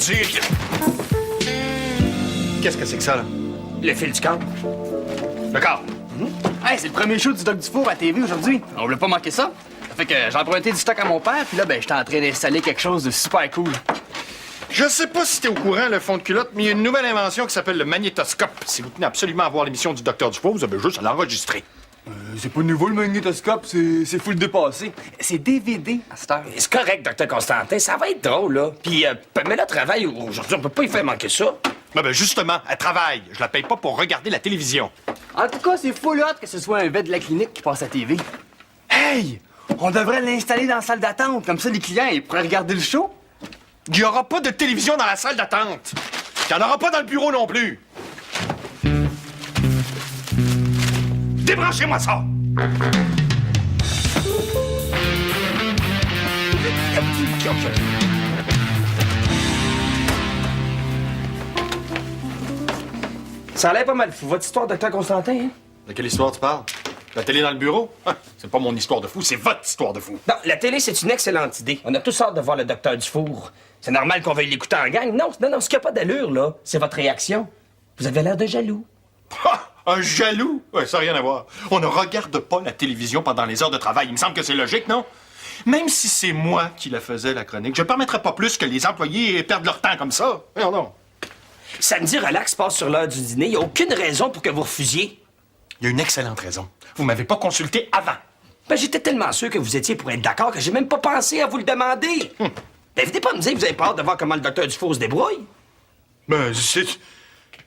dire que... Qu'est-ce que c'est que ça, là? Le fil du camp. Le corps. Hey, c'est le premier show du Doc Dufour à TV aujourd'hui. On voulait pas manquer ça. Ça fait que j'ai emprunté du stock à mon père, puis là, ben, j'étais en train d'installer quelque chose de super cool. Je sais pas si t'es au courant, le fond de culotte, mais il y a une nouvelle invention qui s'appelle le magnétoscope. Si vous tenez absolument à voir l'émission du Docteur Dufour, vous avez juste à l'enregistrer. C'est pas nouveau le magnétoscope, c'est full dépassé. C'est DVD à cette heure. C'est correct, Dr. Constantin. Ça va être drôle, là. Puis, Pamela travaille aujourd'hui. On peut pas y faire manquer ça. Ben justement, elle travaille. Je la paye pas pour regarder la télévision. En tout cas, c'est full hot que ce soit un vet de la clinique qui passe à TV. Hey! On devrait l'installer dans la salle d'attente. Comme ça, les clients, ils pourraient regarder le show. Il y aura pas de télévision dans la salle d'attente. Il y en aura pas dans le bureau non plus. Débranchez-moi ça! Ça a l'air pas mal fou, votre histoire, Dr. Constantin, hein? De quelle histoire tu parles? La télé dans le bureau? Ah, c'est pas mon histoire de fou, c'est votre histoire de fou. Non, la télé, c'est une excellente idée. On a tous hâte de voir le Docteur Dufour. C'est normal qu'on veuille l'écouter en gang. Non, ce qui a pas d'allure, là, c'est votre réaction. Vous avez l'air de jaloux. Ah, un jaloux? Ouais, ça n'a rien à voir. On ne regarde pas la télévision pendant les heures de travail. Il me semble que c'est logique, non? Même si c'est moi qui la faisais, la chronique, je ne permettrais pas plus que les employés perdent leur temps comme ça. Non, non. Samedi, relax passe sur l'heure du dîner. Il n'y a aucune raison pour que vous refusiez. Il y a une excellente raison. Vous m'avez pas consulté avant. Ben, j'étais tellement sûr que vous étiez pour être d'accord que j'ai même pas pensé à vous le demander. Ben, venez pas me dire que vous avez peur de voir comment le Docteur Dufour se débrouille. Ben, c'est...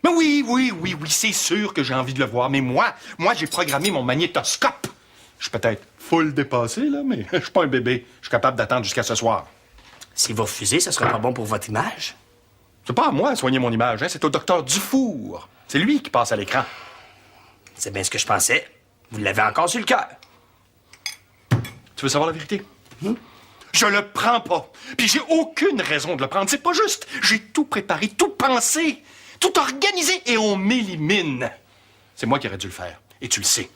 Mais oui, c'est sûr que j'ai envie de le voir. Mais moi, j'ai programmé mon magnétoscope. Je suis peut-être full dépassé, là, mais je suis pas un bébé. Je suis capable d'attendre jusqu'à ce soir. Si vous refusez, ça sera pas bon pour votre image. C'est pas à moi de soigner mon image, hein. C'est au docteur Dufour. C'est lui qui passe à l'écran. C'est bien ce que je pensais. Vous l'avez encore sur le cœur. Tu veux savoir la vérité? Je le prends pas. Puis j'ai aucune raison de le prendre. C'est pas juste. J'ai tout préparé, tout pensé, tout organisé et on m'élimine. C'est moi qui aurais dû le faire. Et tu le sais.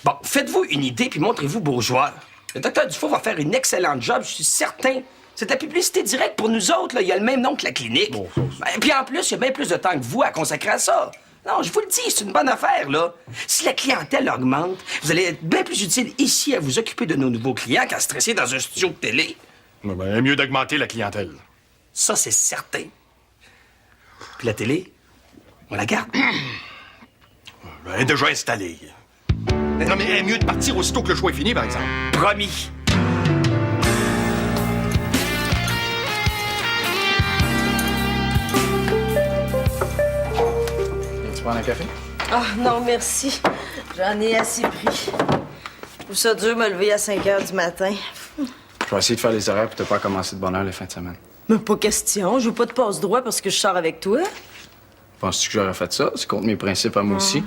Bon, faites-vous une idée puis montrez-vous bourgeois. Le Docteur Dufour va faire une excellente job, je suis certain. C'est la publicité directe pour nous autres, là. Il y a le même nom que la clinique. Bon, Ben, puis en plus, il y a bien plus de temps que vous à consacrer à ça. Non, je vous le dis, c'est une bonne affaire, là. Si la clientèle augmente, vous allez être bien plus utile ici à vous occuper de nos nouveaux clients qu'à stresser dans un studio de télé. Ben, mieux d'augmenter la clientèle. Ça, c'est certain. Puis la télé, on la garde. Elle est déjà installée. Non, mais elle est mieux de partir aussitôt que le show est fini, par exemple. Promis. Tu prends un café? Ah, non, merci. J'en ai assez pris. Je trouve ça dur de me lever à 5 heures du matin. Je vais essayer de faire les horaires pour te pas commencer de bonne heure les fins de semaine. Mais pas question. Je veux pas de passe-droit parce que je sors avec toi. Penses-tu que j'aurais fait ça? C'est contre mes principes à moi aussi.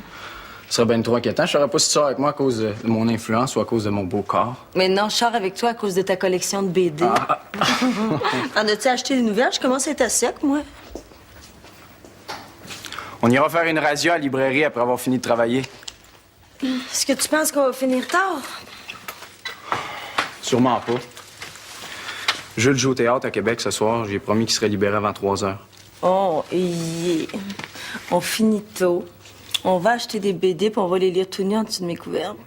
Ce serait bien trop inquiétant. Je saurais pas si tu sors avec moi à cause de mon influence ou à cause de mon beau corps. Mais non, je sors avec toi à cause de ta collection de BD. En as-tu acheté des nouvelles? Je commence à être à sec, moi. On ira faire une radio à la librairie après avoir fini de travailler. Est-ce que tu penses qu'on va finir tard? Sûrement pas. Jules joue au théâtre à Québec ce soir. J'ai promis qu'il serait libéré avant 3 heures. Oh, yeah. On finit tôt. On va acheter des BD puis on va les lire tout nus en dessous de mes couvertes.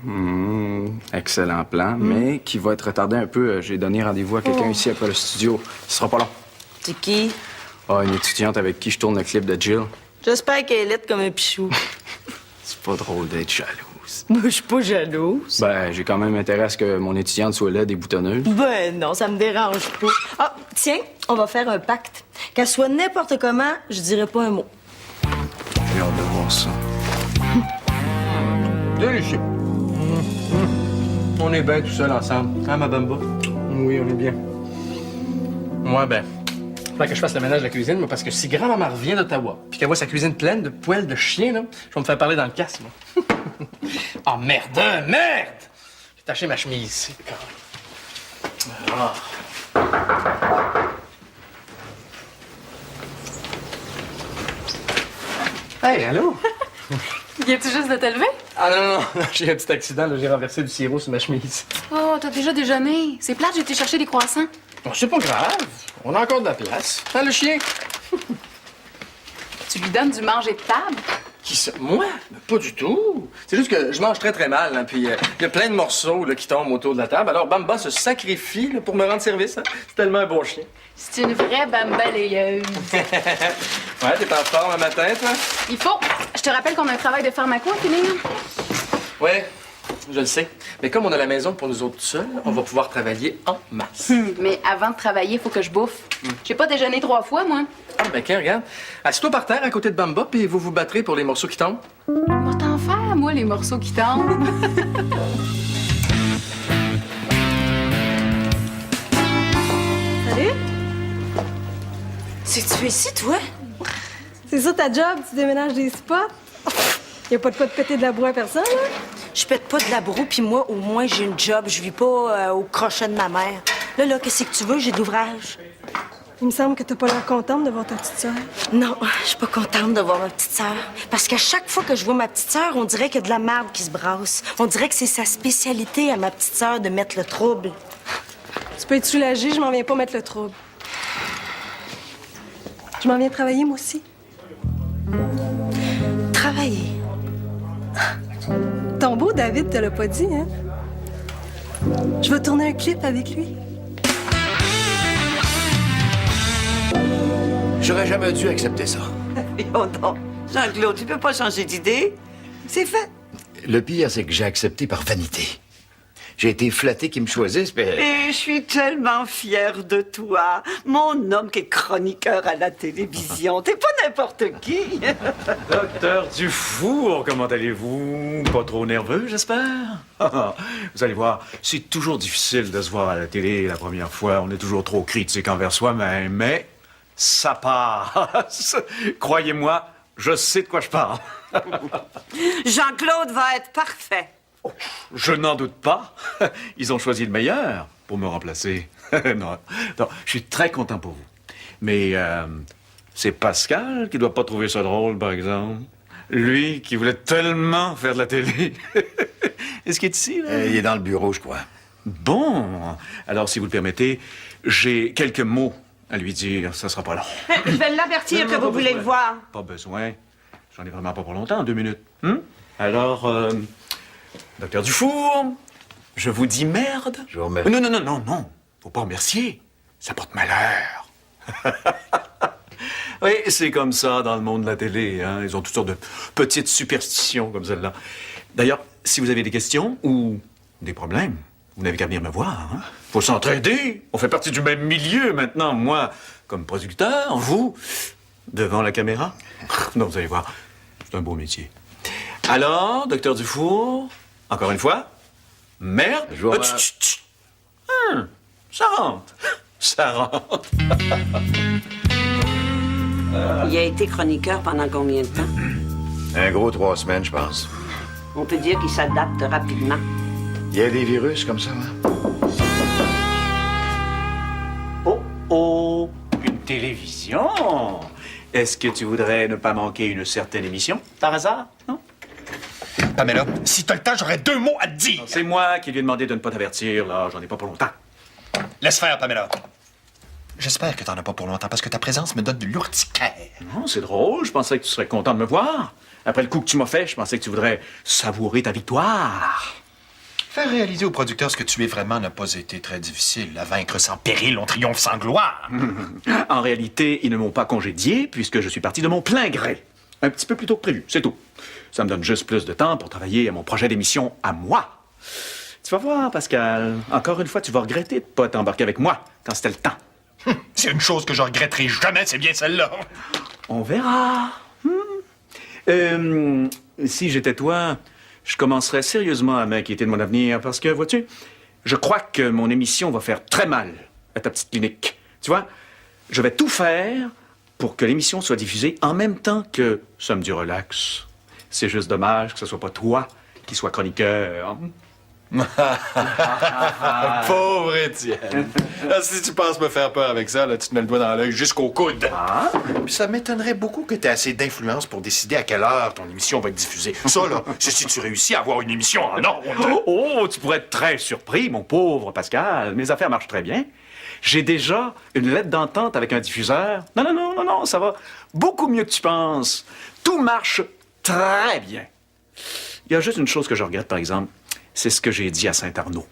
Excellent plan, mais qui va être retardé un peu. J'ai donné rendez-vous à quelqu'un ici après le studio. Ce sera pas long. C'est qui? Ah, une étudiante avec qui je tourne le clip de Jill. J'espère qu'elle est laide comme un pichou. C'est pas drôle d'être jalouse. Moi, je suis pas jalouse. Ben, j'ai quand même intérêt à ce que mon étudiante soit laide et boutonneuse. Ben non, ça me dérange pas. Ah, tiens, on va faire un pacte. Qu'elle soit n'importe comment, je dirai pas un mot. J'ai hâte de voir ça. Délicieux. On est bien tout seul ensemble. Hein, ma bamba? Oui, on est bien. Ouais, ben. Faudrait que je fasse le ménage de la cuisine, moi, parce que si grand-maman revient d'Ottawa, puis qu'elle voit sa cuisine pleine de poêles de chien, là, je vais me faire parler dans le casque, moi. Oh, merde! Merde! J'ai taché ma chemise. Ah. Hey, allô? Viens-tu juste de te lever? Ah non, j'ai un petit accident, là, j'ai renversé du sirop sur ma chemise. Oh, t'as déjà déjeuné. C'est plate, j'ai été chercher des croissants. Bon, c'est pas grave, on a encore de la place. Hein, le chien? Tu lui donnes du manger de table? Qui ça? Moi? Ben, pas du tout. C'est juste que je mange très très mal, hein, puis il y a plein de morceaux là, qui tombent autour de la table. Alors Bamba se sacrifie là, pour me rendre service. Hein. C'est tellement un bon chien. C'est une vraie bambalayeuse. Ouais, t'es en forme un matin, toi? Il faut. Je te rappelle qu'on a un travail de pharmaco à finir. Ouais, je le sais. Mais comme on a la maison pour nous autres seuls, on va pouvoir travailler en masse. Mais avant de travailler, il faut que je bouffe. J'ai pas déjeuné 3 fois, moi. Ah, ben, tiens, regarde. Assis-toi par terre à côté de Bamba, puis vous vous battrez pour les morceaux qui tombent. Moi, t'en faire, moi, les morceaux qui tombent. Salut! C'est que tu fais ici, toi? C'est ça ta job? Tu déménages des spots? Y a pas de quoi de péter de la boue à personne, là? Je pète pas de la broue, puis moi, au moins, j'ai une job. Je vis pas au crochet de ma mère. Là, qu'est-ce que tu veux? J'ai de l'ouvrage. Il me semble que t'as pas l'air contente de voir ta petite sœur. Non, je suis pas contente de voir ma petite sœur. Parce qu'à chaque fois que je vois ma petite sœur, on dirait qu'il y a de la merde qui se brasse. On dirait que c'est sa spécialité à ma petite sœur de mettre le trouble. Tu peux être soulagée, je m'en viens pas mettre le trouble. Je m'en viens travailler, moi aussi. Travailler. Ton beau David te l'a pas dit, hein? Je vais tourner un clip avec lui. J'aurais jamais dû accepter ça. Oh non, Jean-Claude, tu peux pas changer d'idée. C'est fait. Le pire, c'est que j'ai accepté par vanité. J'ai été flatté qu'ils me choisissent, mais... Et je suis tellement fière de toi. Mon homme qui est chroniqueur à la télévision. T'es pas n'importe qui. Docteur Dufour, comment allez-vous? Pas trop nerveux, j'espère? Vous allez voir, c'est toujours difficile de se voir à la télé la première fois. On est toujours trop critique envers soi-même, mais ça passe. Croyez-moi, je sais de quoi je parle. Jean-Claude va être parfait. Je n'en doute pas. Ils ont choisi le meilleur pour me remplacer. non, je suis très content pour vous. Mais c'est Pascal qui doit pas trouver ça drôle, par exemple. Lui qui voulait tellement faire de la télé. Est-ce qu'il est ici, là? Il est dans le bureau, je crois. Bon. Alors, si vous le permettez, j'ai quelques mots à lui dire. Ça sera pas long. Je vais l'avertir que vous voulez le voir. Pas besoin. J'en ai vraiment pas pour longtemps, 2 minutes. Alors, Docteur Dufour, je vous dis merde. Je vous remercie. Non. Faut pas remercier. Ça porte malheur. Oui, c'est comme ça dans le monde de la télé. Hein. Ils ont toutes sortes de petites superstitions comme celle-là. D'ailleurs, si vous avez des questions ou des problèmes, vous n'avez qu'à venir me voir. Hein. Faut s'entraider. On fait partie du même milieu maintenant. Moi, comme producteur, vous, devant la caméra. Non, vous allez voir, c'est un beau métier. Alors, Docteur Dufour, encore une fois, merde. Je vous Chut. Ça rentre. Ça rentre. Il a été chroniqueur pendant combien de temps? Un gros 3 semaines, je pense. On peut dire qu'il s'adapte rapidement. Il y a des virus comme ça, hein? Oh, une télévision. Est-ce que tu voudrais ne pas manquer une certaine émission, par hasard, non? Pamela, si t'as le temps, j'aurais 2 mots à te dire. C'est moi qui lui ai demandé de ne pas t'avertir, là. J'en ai pas pour longtemps. Laisse faire, Pamela. J'espère que t'en as pas pour longtemps, parce que ta présence me donne de l'urticaire. Non, c'est drôle. Je pensais que tu serais content de me voir. Après le coup que tu m'as fait, je pensais que tu voudrais savourer ta victoire. Faire réaliser au producteur ce que tu es vraiment n'a pas été très difficile. À vaincre sans péril, on triomphe sans gloire. En réalité, ils ne m'ont pas congédié puisque je suis parti de mon plein gré. Un petit peu plus tôt que prévu, c'est tout. Ça me donne juste plus de temps pour travailler à mon projet d'émission à moi. Tu vas voir, Pascal. Encore une fois, tu vas regretter de pas t'embarquer avec moi quand c'était le temps. C'est une chose que je regretterai jamais, c'est bien celle-là. On verra. Si j'étais toi, je commencerais sérieusement à m'inquiéter de mon avenir parce que, vois-tu, je crois que mon émission va faire très mal à ta petite clinique. Tu vois, je vais tout faire pour que l'émission soit diffusée en même temps que Somme du relax. C'est juste dommage que ce soit pas toi qui sois chroniqueur. Pauvre Étienne. Ah, si tu penses me faire peur avec ça, là, tu te mets le doigt dans l'œil jusqu'au coude. Puis ça m'étonnerait beaucoup que tu aies assez d'influence pour décider à quelle heure ton émission va être diffusée. Ça, là, c'est si tu réussis à avoir une émission en ondes. Oh, tu pourrais être très surpris, mon pauvre Pascal. Mes affaires marchent très bien. J'ai déjà une lettre d'entente avec un diffuseur. Non, ça va beaucoup mieux que tu penses. Tout marche très bien. Il y a juste une chose que je regrette, par exemple. C'est ce que j'ai dit à Saint-Arnaud.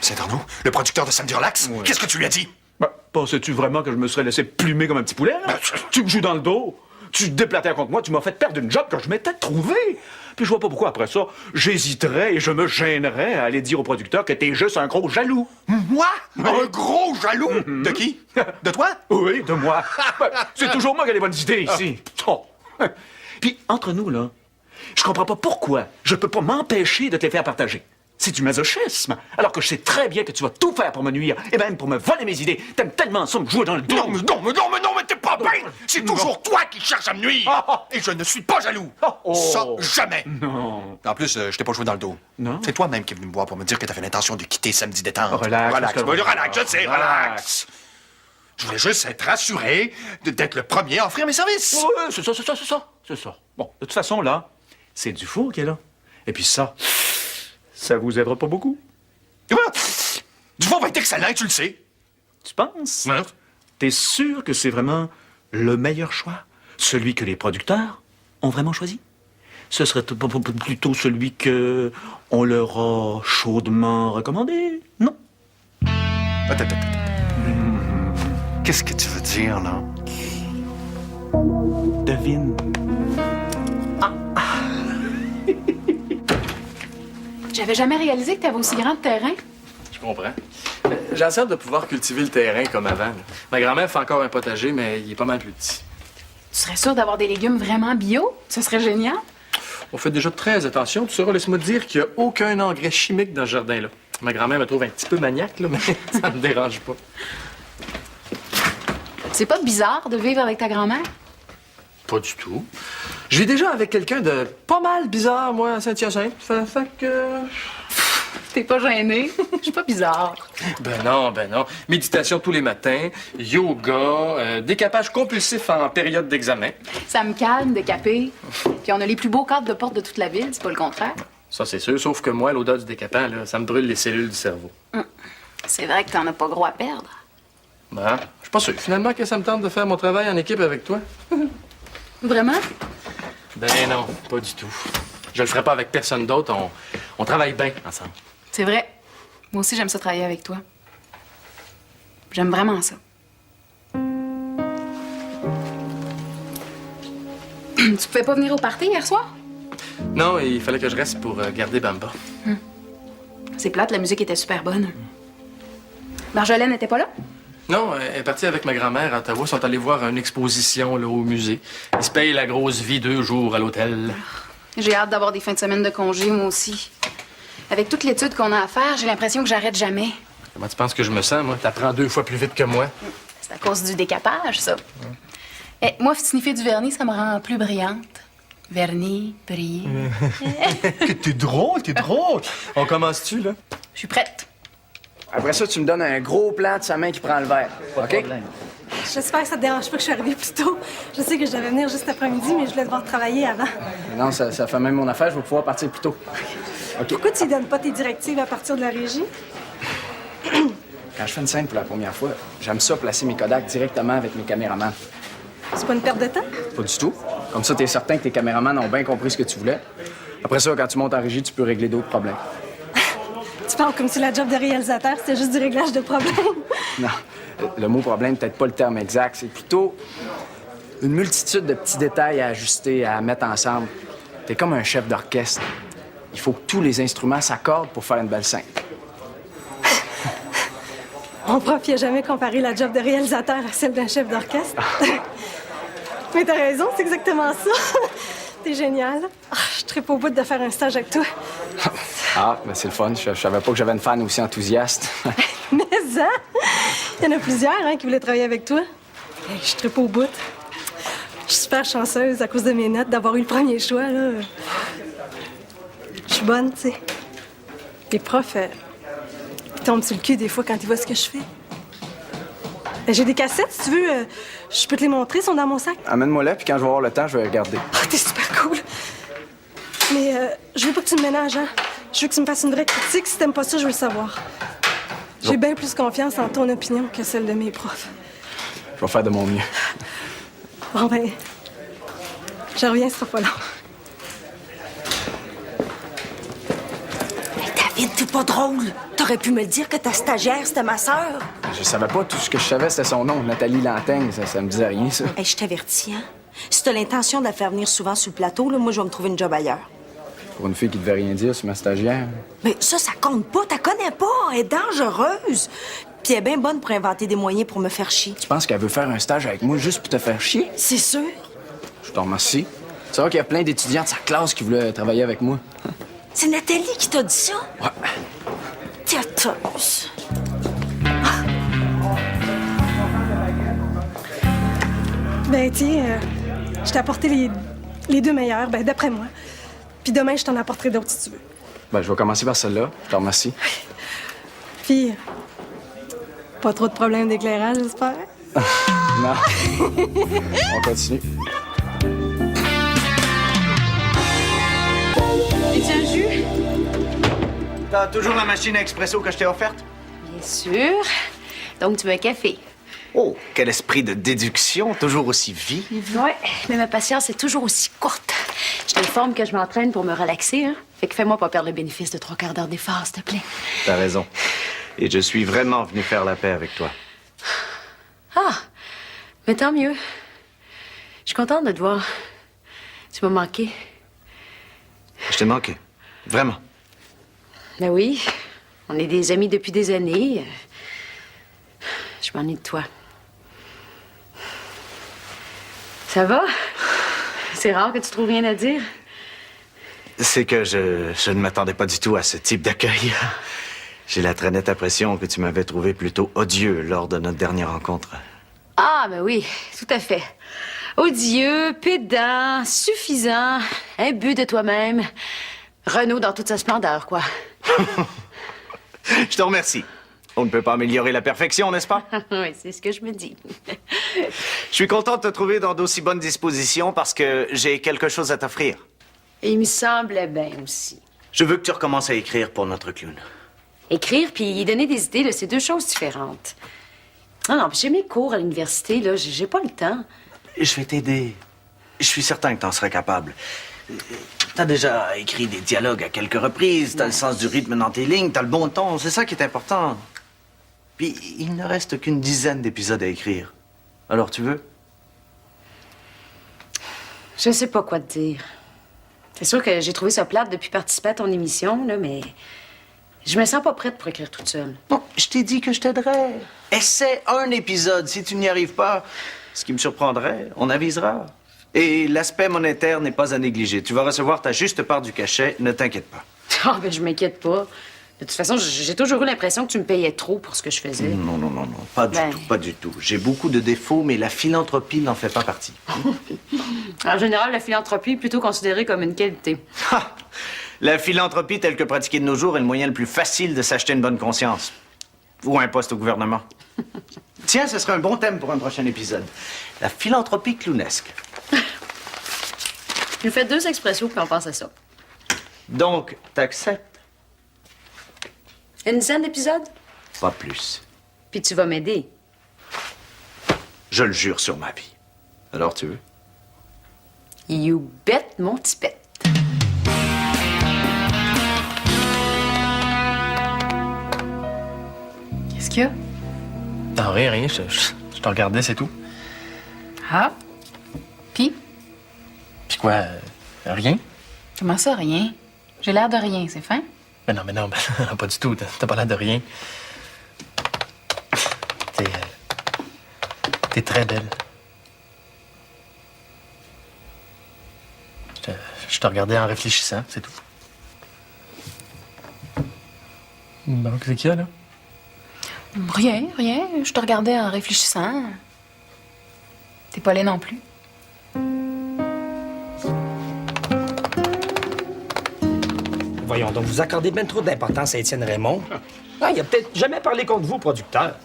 Saint-Arnaud, le producteur de Samedi Relax? Ouais. Qu'est-ce que tu lui as dit? Ben, pensais-tu vraiment que je me serais laissé plumer comme un petit poulet? Là? Tu me joues dans le dos. Tu te déplatais contre moi. Tu m'as fait perdre une job que je m'étais trouvée. Puis je vois pas pourquoi, après ça, j'hésiterais et je me gênerais à aller dire au producteur que t'es juste un gros jaloux. Moi? Un gros jaloux? De qui? De toi? Oui, de moi. Ben, c'est toujours moi qui ai les bonnes idées ici. Oh. Puis, entre nous, là, je comprends pas pourquoi je peux pas m'empêcher de te les faire partager. C'est du masochisme. Alors que je sais très bien que tu vas tout faire pour me nuire et même pour me voler mes idées. T'aimes tellement ça me jouer dans le dos. Non, mais t'es pas bien! C'est toujours toi qui cherches à me nuire! Et je ne suis pas jaloux! Ça, jamais! Non. En plus, je t'ai pas joué dans le dos. Non? C'est toi-même qui es venu me voir pour me dire que t'avais l'intention de quitter Samedi Détente. Relax. Relax, je sais, relax! Je voulais juste être rassuré d'être le premier à offrir mes services. Oui, c'est ça. Bon, de toute façon, là, c'est du four qui est là. Et puis ça vous aidera pas beaucoup. Du four va être excellent, tu le sais. Tu penses? Hein? T'es sûr que c'est vraiment le meilleur choix? Celui que les producteurs ont vraiment choisi? Ce serait plutôt celui que on leur a chaudement recommandé, non? Attends. Qu'est-ce que tu veux dire, là? Devine. J'avais jamais réalisé que t'avais aussi grand de terrain. Je comprends. J'ai hâte de pouvoir cultiver le terrain comme avant. Là. Ma grand-mère fait encore un potager, mais il est pas mal plus petit. Tu serais sûr d'avoir des légumes vraiment bio? Ce serait génial. On fait déjà très attention. Tu sauras, laisse-moi te dire qu'il n'y a aucun engrais chimique dans ce jardin-là. Ma grand-mère me trouve un petit peu maniaque, là, mais ça me dérange pas. C'est pas bizarre de vivre avec ta grand-mère? Pas du tout. Je vis déjà avec quelqu'un de pas mal bizarre, moi, à Saint-Hyacinthe. Fait que... T'es pas gêné? Je suis pas bizarre. Ben non. Méditation tous les matins, yoga, décapage compulsif en période d'examen. Ça me calme, décapé. Puis on a les plus beaux cadres de porte de toute la ville, c'est pas le contraire. Ça, c'est sûr, sauf que moi, l'odeur du décapant, là, ça me brûle les cellules du cerveau. C'est vrai que t'en as pas gros à perdre. Ben, je suis pas sûr, finalement, que ça me tente de faire mon travail en équipe avec toi. Vraiment? Ben non, pas du tout. Je le ferai pas avec personne d'autre, on travaille bien ensemble. C'est vrai. Moi aussi, j'aime ça travailler avec toi. J'aime vraiment ça. Tu pouvais pas venir au party hier soir? Non, il fallait que je reste pour garder Bamba. C'est plate, la musique était super bonne. Marjolaine n'était pas là? Non, elle est partie avec ma grand-mère à Ottawa. Ils sont allés voir une exposition là, au musée. Ils se payent la grosse vie 2 jours à l'hôtel. J'ai hâte d'avoir des fins de semaine de congé, moi aussi. Avec toute l'étude qu'on a à faire, j'ai l'impression que j'arrête jamais. Comment tu penses que je me sens, moi? T'apprends 2 fois plus vite que moi. C'est à cause du décapage, ça. Eh, moi, sniffer du vernis, ça me rend plus brillante. Vernis, briller. T'es drôle. On commence-tu, là? Je suis prête. Après ça, tu me donnes un gros plan de sa main qui prend le verre. OK? J'espère que ça te dérange pas que je suis arrivée plus tôt. Je sais que je devais venir juste après-midi, mais je voulais devoir travailler avant. Non, ça fait même mon affaire. Je vais pouvoir partir plus tôt. Pourquoi tu ne donnes pas tes directives à partir de la régie? Quand je fais une scène pour la première fois, j'aime ça placer mes Kodak directement avec mes caméramans. C'est pas une perte de temps? Pas du tout. Comme ça, t'es certain que tes caméramans ont bien compris ce que tu voulais. Après ça, quand tu montes en régie, tu peux régler d'autres problèmes. Tu parles comme si la job de réalisateur, c'était juste du réglage de problèmes. Non, le mot problème, peut-être pas le terme exact. C'est plutôt une multitude de petits détails à ajuster, à mettre ensemble. T'es comme un chef d'orchestre. Il faut que tous les instruments s'accordent pour faire une belle scène. Mon prof, il a jamais comparé la job de réalisateur à celle d'un chef d'orchestre. Mais t'as raison, c'est exactement ça. T'es génial. Je tripe au bout de faire un stage avec toi. Ah, ben c'est le fun. Je savais pas que j'avais une fan aussi enthousiaste. Mais ça, il y en a plusieurs qui voulaient travailler avec toi. Je tripe au bout. Je suis super chanceuse à cause de mes notes d'avoir eu le premier choix, là. Je suis bonne, tu sais. Les profs, ils tombent sur le cul des fois quand ils voient ce que je fais. J'ai des cassettes, si tu veux. Je peux te les montrer, ils sont dans mon sac. Amène-moi là, puis quand je vais avoir le temps, je vais les regarder. Ah, t'es super cool. Mais je veux pas que tu me ménages, hein. Je veux que tu me fasses une vraie critique. Si t'aimes pas ça, je veux le savoir. J'ai bien plus confiance en ton opinion que celle de mes profs. Je vais faire de mon mieux. Bon, ben, je reviens, ce sera pas long. Hey, David, t'es pas drôle. T'aurais pu me le dire que ta stagiaire, c'était ma sœur. Je savais pas, tout ce que je savais, c'était son nom, Nathalie Lantaigne. Ça me disait rien, ça. Hey, je t'avertis, hein. Si t'as l'intention de la faire venir souvent sur le plateau, là, moi, je vais me trouver une job ailleurs. Pour une fille qui devait rien dire sur ma stagiaire. Mais ça compte pas. T'as connais pas. Elle est dangereuse. Puis elle est bien bonne pour inventer des moyens pour me faire chier. Tu penses qu'elle veut faire un stage avec moi juste pour te faire chier? C'est sûr. Je te remercie. Tu vois qu'il y a plein d'étudiants de sa classe qui voulaient travailler avec moi. C'est Nathalie qui t'a dit ça? Ouais. Théateuse. Ben, tiens, je t'ai apporté les deux meilleurs, ben, d'après moi. Puis demain, je t'en apporterai d'autres si tu veux. Ben, je vais commencer par celle-là. Je te remercie. Puis, pas trop de problèmes d'éclairage, j'espère? Non. On continue. Et tu un jus? T'as toujours la machine à expresso que je t'ai offerte? Bien sûr. Donc, tu veux un café? Oh, quel esprit de déduction, toujours aussi vif. Oui, mais ma patience est toujours aussi courte. Je t'informe que je m'entraîne pour me relaxer, hein? Fait que fais-moi pas perdre le bénéfice de 3/4 d'heure d'effort, s'il te plaît. T'as raison. Et je suis vraiment venu faire la paix avec toi. Ah! Mais tant mieux. Je suis contente de te voir. Tu m'as manqué. Je t'ai manqué. Vraiment. Ben oui. On est des amis depuis des années. Je m'ennuie de toi. Ça va? C'est rare que tu trouves rien à dire. C'est que je ne m'attendais pas du tout à ce type d'accueil. J'ai la très nette impression que tu m'avais trouvé plutôt odieux lors de notre dernière rencontre. Ah, ben oui, tout à fait. Odieux, pédant, suffisant, imbu de toi-même. Renaud dans toute sa splendeur, quoi. Je te remercie. On ne peut pas améliorer la perfection, n'est-ce pas? Oui, c'est ce que je me dis. Je suis content de te trouver dans d'aussi bonnes dispositions parce que j'ai quelque chose à t'offrir. Il me semblait bien aussi. Je veux que tu recommences à écrire pour notre clown. Écrire puis donner des idées, là, c'est deux choses différentes. Non, puis j'ai mes cours à l'université, là, j'ai pas le temps. Je vais t'aider. Je suis certain que t'en serais capable. T'as déjà écrit des dialogues à quelques reprises, t'as le sens du rythme dans tes lignes, t'as le bon ton, c'est ça qui est important. Puis il ne reste qu'une dizaine d'épisodes à écrire. Alors tu veux? Je sais pas quoi te dire. C'est sûr que j'ai trouvé ça plate depuis participer à ton émission, là, mais je me sens pas prête pour écrire toute seule. Non, je t'ai dit que je t'aiderais. Essaie un épisode. Si tu n'y arrives pas, ce qui me surprendrait, on avisera. Et l'aspect monétaire n'est pas à négliger. Tu vas recevoir ta juste part du cachet, ne t'inquiète pas. Ah, ben je m'inquiète pas. De toute façon, j'ai toujours eu l'impression que tu me payais trop pour ce que je faisais. Non, pas du tout, pas du tout. J'ai beaucoup de défauts, mais la philanthropie n'en fait pas partie. En général, la philanthropie est plutôt considérée comme une qualité. Ha! La philanthropie telle que pratiquée de nos jours est le moyen le plus facile de s'acheter une bonne conscience. Ou un poste au gouvernement. Tiens, ce serait un bon thème pour un prochain épisode. La philanthropie clownesque. Je fais 2 expressions puis on pense à ça. Donc, t'acceptes? Une dizaine d'épisodes? Pas plus. Puis tu vas m'aider. Je le jure sur ma vie. Alors, tu veux? You bet, mon petit pet. Qu'est-ce qu'il y a? Non, rien. Je te regardais, c'est tout. Ah? Puis? Puis quoi? Rien? Comment ça, rien? J'ai l'air de rien, c'est fin? Mais non, pas du tout. T'as pas l'air de rien. T'es très belle. Je te regardais en réfléchissant, c'est tout. Bon, qu'est-ce qu'il y a, là? Rien. Je te regardais en réfléchissant. T'es pas laid non plus. Voyons Voyons donc, vous accordez bien trop d'importance à Étienne Raymond. Ah, il a peut-être jamais parlé contre vous, producteur.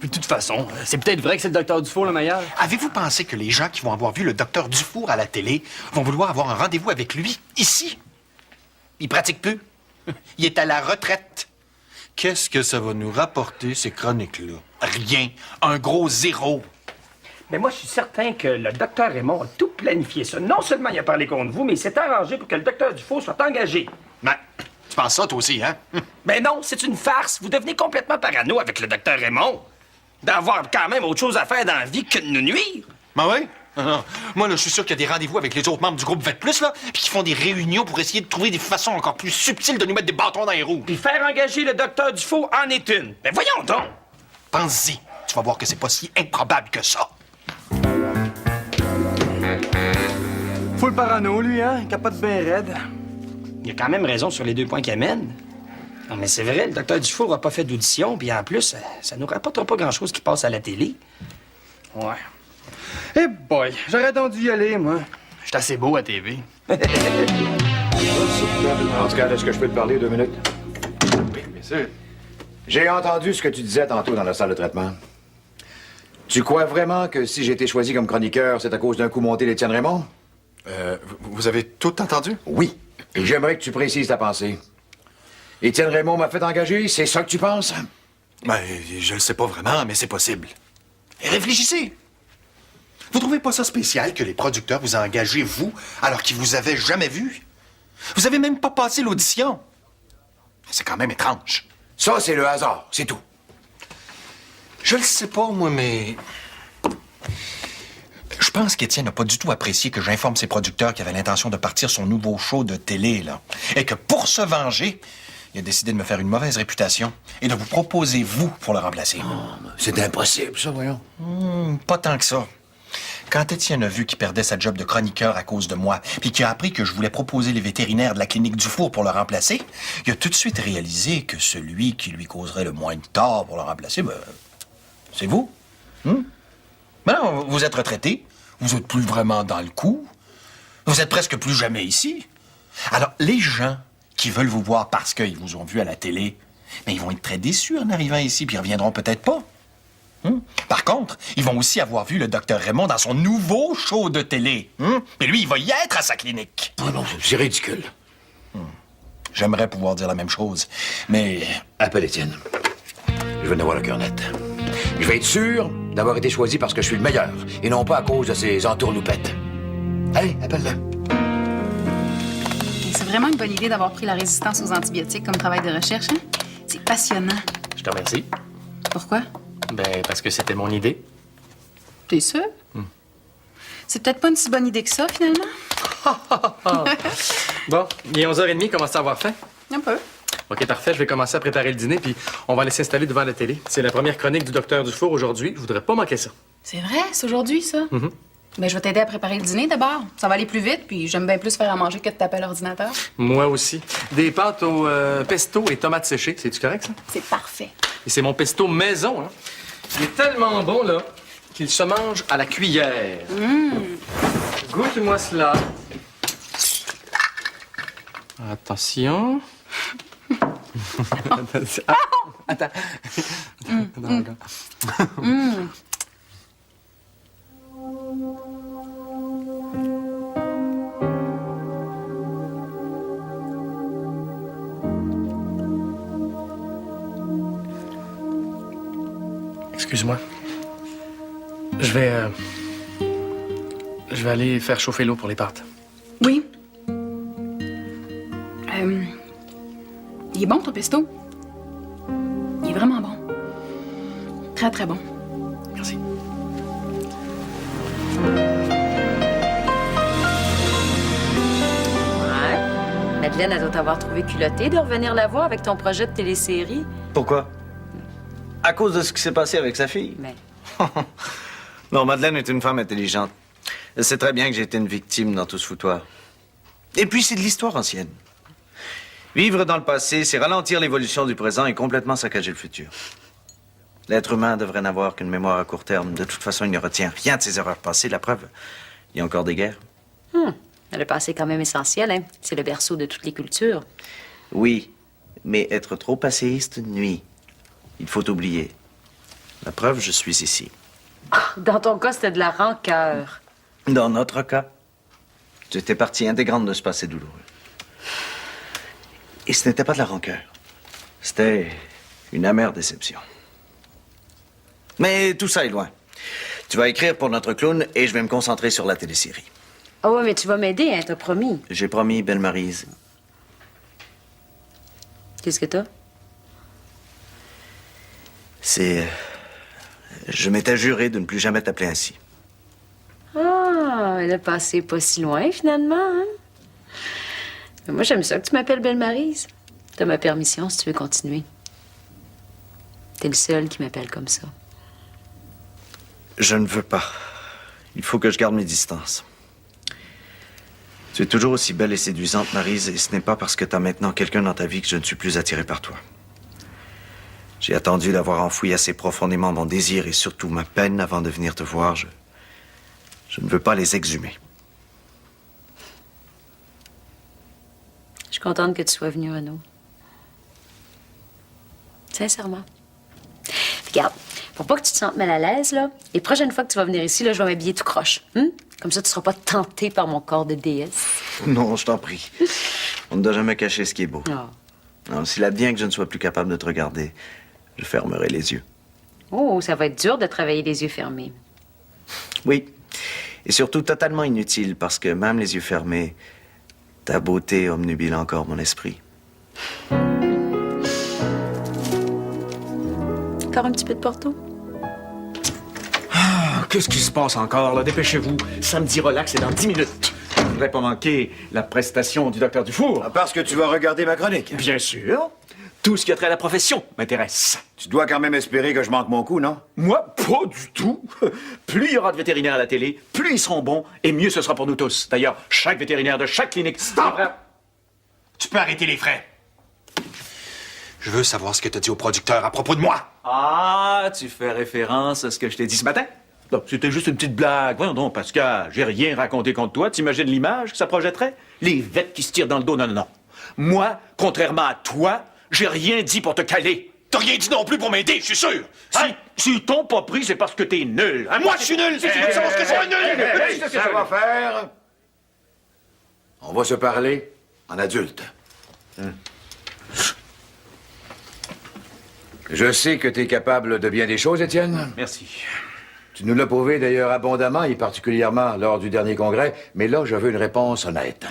Puis de toute façon, c'est peut-être vrai que c'est le docteur Dufour le meilleur. Avez-vous pensé que les gens qui vont avoir vu le docteur Dufour à la télé vont vouloir avoir un rendez-vous avec lui, ici? Il pratique plus. Il est à la retraite. Qu'est-ce que ça va nous rapporter, ces chroniques-là? Rien. Un gros zéro. Mais moi, je suis certain que le docteur Raymond a tout planifié ça. Non seulement il a parlé contre vous, mais il s'est arrangé pour que le docteur Dufour soit engagé. Ben, tu penses ça, toi aussi, hein? Ben non, c'est une farce. Vous devenez complètement parano avec le docteur Raymond. D'avoir quand même autre chose à faire dans la vie que de nous nuire. Ben oui? Non. Moi, là, je suis sûr qu'il y a des rendez-vous avec les autres membres du groupe VET+, là, puis qu'ils font des réunions pour essayer de trouver des façons encore plus subtiles de nous mettre des bâtons dans les roues. Puis faire engager le docteur Dufour en est une. Ben voyons donc! Pense-y. Tu vas voir que c'est pas si improbable que ça. Full parano, lui, hein? Capote bien raide. Il a quand même raison sur les 2 points qu'il amène. Non, mais c'est vrai, le docteur Dufour a pas fait d'audition, puis en plus, ça nous rapportera pas grand-chose qui passe à la télé. Ouais. Eh boy, j'aurais donc dû y aller, moi. J'étais assez beau à TV. En tout cas, est-ce que je peux te parler 2 minutes? Oui, bien sûr. J'ai entendu ce que tu disais tantôt dans la salle de traitement. Tu crois vraiment que si j'ai été choisi comme chroniqueur, c'est à cause d'un coup monté d'Étienne Raymond? Vous avez tout entendu? Oui. Et j'aimerais que tu précises ta pensée. Étienne Raymond m'a fait engager, c'est ça que tu penses? Ben, je le sais pas vraiment, mais c'est possible. Et réfléchissez. Vous trouvez pas ça spécial que les producteurs vous aient engagé, vous, alors qu'ils vous avaient jamais vu? Vous avez même pas passé l'audition. C'est quand même étrange. Ça, c'est le hasard, c'est tout. Je le sais pas, moi, mais... Je pense qu'Étienne n'a pas du tout apprécié que j'informe ses producteurs qu'il avait l'intention de partir son nouveau show de télé, là. Et que pour se venger, il a décidé de me faire une mauvaise réputation et de vous proposer, vous, pour le remplacer. Oh, c'est impossible, ça, voyons. Pas tant que ça. Quand Étienne a vu qu'il perdait sa job de chroniqueur à cause de moi, puis qu'il a appris que je voulais proposer les vétérinaires de la clinique Dufour pour le remplacer, il a tout de suite réalisé que celui qui lui causerait le moins de tort pour le remplacer, ben, c'est vous. Mais non, vous êtes retraité, vous êtes plus vraiment dans le coup, vous êtes presque plus jamais ici. Alors, les gens qui veulent vous voir parce qu'ils vous ont vu à la télé, mais ils vont être très déçus en arrivant ici, puis ils reviendront peut-être pas. Par contre, ils vont aussi avoir vu le docteur Raymond dans son nouveau show de télé. Et lui, il va y être à sa clinique. Oh non, c'est ridicule. J'aimerais pouvoir dire la même chose, mais... Appelle Étienne. Je veux en avoir le cœur net. Je vais être sûr d'avoir été choisi parce que je suis le meilleur, et non pas à cause de ces entourloupettes. Allez, appelle-le. C'est vraiment une bonne idée d'avoir pris la résistance aux antibiotiques comme travail de recherche, hein? C'est passionnant. Je te remercie. Pourquoi? Ben, parce que c'était mon idée. T'es sûr? C'est peut-être pas une si bonne idée que ça, finalement. Bon, il est 11h30, commence à avoir faim? Un peu. OK, parfait. Je vais commencer à préparer le dîner, puis on va aller s'installer devant la télé. C'est la première chronique du docteur Dufour aujourd'hui. Je voudrais pas manquer ça. C'est vrai, c'est aujourd'hui, ça? Ben, je vais t'aider à préparer le dîner d'abord. Ça va aller plus vite, puis j'aime bien plus faire à manger que de taper à l'ordinateur. Moi aussi. Des pâtes au pesto et tomates séchées. C'est-tu correct, ça? C'est parfait. Et c'est mon pesto maison, hein? Il est tellement bon, là, qu'il se mange à la cuillère. Goûte-moi cela. Attention. Attends. Excuse-moi. Je vais aller faire chauffer l'eau pour les pâtes. Oui. Il est bon, ton pesto? Il est vraiment bon. Très, très bon. Merci. Ouais. Madeleine, elle doit t'avoir trouvé culottée de revenir la voir avec ton projet de télésérie. Pourquoi? À cause de ce qui s'est passé avec sa fille. Mais... Non, Madeleine est une femme intelligente. Elle sait très bien que j'ai été une victime dans tout ce foutoir. Et puis, c'est de l'histoire ancienne. Vivre dans le passé, c'est ralentir l'évolution du présent et complètement saccager le futur. L'être humain devrait n'avoir qu'une mémoire à court terme. De toute façon, il ne retient rien de ses erreurs passées. La preuve, il y a encore des guerres. Le passé est quand même essentiel, hein? C'est le berceau de toutes les cultures. Oui, mais être trop passéiste nuit. Il faut oublier. La preuve, je suis ici. Dans ton cas, c'était de la rancœur. Dans notre cas, c'était partie intégrante de ce passé douloureux. Et ce n'était pas de la rancœur. C'était une amère déception. Mais tout ça est loin. Tu vas écrire pour notre clown et je vais me concentrer sur la télésérie. Ah ouais, mais tu vas m'aider, hein, t'as promis. J'ai promis, Belle Maryse. Qu'est-ce que t'as? C'est... Je m'étais juré de ne plus jamais t'appeler ainsi. Ah, le passé est pas si loin, finalement, hein? Mais moi, j'aime ça que tu m'appelles Belle-Maryse. T'as ma permission si tu veux continuer. T'es le seul qui m'appelle comme ça. Je ne veux pas. Il faut que je garde mes distances. Tu es toujours aussi belle et séduisante, Maryse, et ce n'est pas parce que tu as maintenant quelqu'un dans ta vie que je ne suis plus attiré par toi. J'ai attendu d'avoir enfoui assez profondément mon désir et surtout ma peine avant de venir te voir. Je ne veux pas les exhumer. Je suis contente que tu sois venu, Renaud. Sincèrement. Regarde, pour pas que tu te sentes mal à l'aise, là, les prochaines fois que tu vas venir ici, là, je vais m'habiller tout croche. Comme ça, tu seras pas tenté par mon corps de déesse. Non, je t'en prie. On ne doit jamais cacher ce qui est beau. Non, s'il advient que je ne sois plus capable de te regarder, je fermerai les yeux. Oh, ça va être dur de travailler les yeux fermés. Oui. Et surtout totalement inutile, parce que même les yeux fermés, ta beauté obnubile encore mon esprit. Encore un petit peu de Porto? Qu'est-ce qui se passe encore, là? Dépêchez-vous. Samedi relax, c'est dans 10 minutes. Je ne voudrais pas manquer la prestation du docteur Dufour. Parce que tu vas regarder ma chronique. Bien sûr. Tout ce qui a trait à la profession m'intéresse. Tu dois quand même espérer que je manque mon coup, non? Moi, pas du tout. Plus il y aura de vétérinaires à la télé, plus ils seront bons et mieux ce sera pour nous tous. D'ailleurs, chaque vétérinaire de chaque clinique... Stop! Tu peux arrêter les frais. Je veux savoir ce que t'as dit au producteur à propos de moi. Ah, tu fais référence à ce que je t'ai dit ce matin? Non, c'était juste une petite blague. Voyons donc, Pascal, j'ai rien raconté contre toi. T'imagines l'image que ça projetterait? Les vettes qui se tirent dans le dos, non, non, non. Moi, contrairement à toi, j'ai rien dit pour te caler. T'as rien dit non plus pour m'aider, je suis sûr. Si t'ont pas pris, c'est parce que t'es nul. Moi, je suis nul. Si tu veux savoir ce que c'est, nul. Ça va faire. On va se parler en adulte. Je sais que tu es capable de bien des choses, Étienne. Merci. Tu nous l'as prouvé d'ailleurs abondamment, et particulièrement lors du dernier congrès, mais là, je veux une réponse honnête.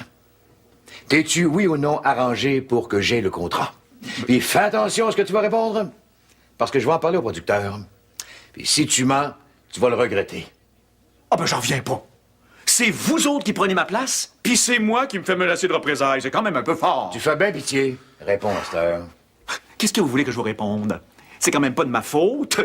T'es-tu, oui ou non, arrangé pour que j'aie le contrat? Puis fais attention à ce que tu vas répondre, parce que je vais en parler au producteur. Puis si tu mens, tu vas le regretter. Ah ben, j'en reviens pas. C'est vous autres qui prenez ma place, puis c'est moi qui me fais menacer de représailles. C'est quand même un peu fort. Tu fais bien pitié. Réponds, Esther. Qu'est-ce que vous voulez que je vous réponde? C'est quand même pas de ma faute.